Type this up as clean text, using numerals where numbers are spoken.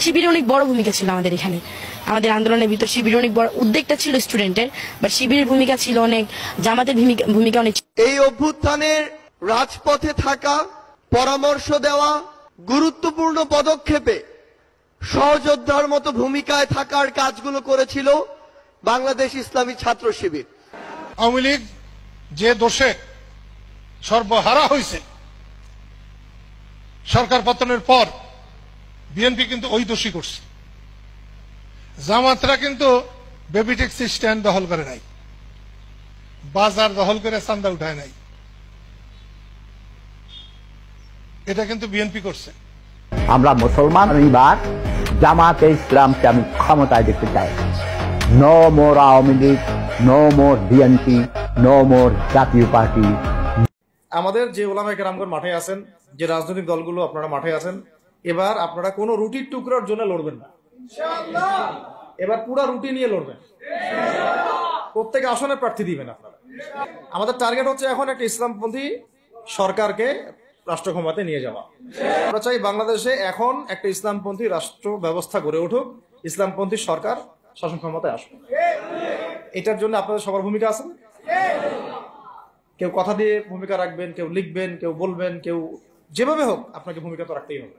শিবিরের অনেক বড় ভূমিকা ছিল আমাদের এখানে, আমাদের আন্দোলনের ভিতর শিবিরের অনেক বড় উদ্যোগটা ছিল স্টুডেন্টের, বাট শিবিরের ভূমিকা ছিল অনেক, জামাতের ভূমিকা অনেক। এই অভ্যুত্থানের রাজপথে থাকা, পরামর্শ দেওয়া, গুরুত্বপূর্ণ পদক্ষেপে সহযোদ্ধার মতো ভূমিকায় থাকার কাজগুলো করেছিল বাংলাদেশ ইসলামী ছাত্র শিবির। আওয়ামী লীগ যে দোষে সর্বহারা হয়েছে সরকার পতনের পর, বিএনপি কিন্তু ওই দোষী করছে। জামাতরা কিন্তু বেবি ট্যাক্সি স্ট্যান্ড দখল করে নাই, বাজার দখল করে চান্দা উঠায় নাই, এটা কিন্তু বিএনপি করছে। আমরা মুসলমান, এবার জামাতে ইসলামকে আমি ক্ষমতায় দেখতে চাই। No more Awami League, no more BNP, no more Jatiya Party. আমাদের যে ওলামায়ে কেরামগণ মাঠে আছেন, যে রাজনৈতিক দলগুলো আপনারা মাঠে আছেন, এবার আপনারা কোনো রুটির টুকরার জন্য লড়বেন না, এবার পুরো রুটি নিয়ে লড়বেন। প্রত্যেক আসনে প্রার্থী দিবেন আপনারা। আমাদের টার্গেট হচ্ছে এখন একটা ইসলামপন্থী সরকারকে রাষ্ট্র ক্ষমতায় নিয়ে যাওয়া। আমরা চাই বাংলাদেশে এখন একটা ইসলামপন্থী রাষ্ট্র ব্যবস্থা গড়ে উঠুক, ইসলামপন্থী সরকার শাসন ক্ষমতায় আসুক। এটার জন্য আপনাদের সবার ভূমিকা আছে। কেউ কথা দিয়ে ভূমিকা রাখবেন, কেউ লিখবেন, কেউ বলবেন, কেউ যেভাবে হোক আপনাকে ভূমিকা তো রাখতেই হবে।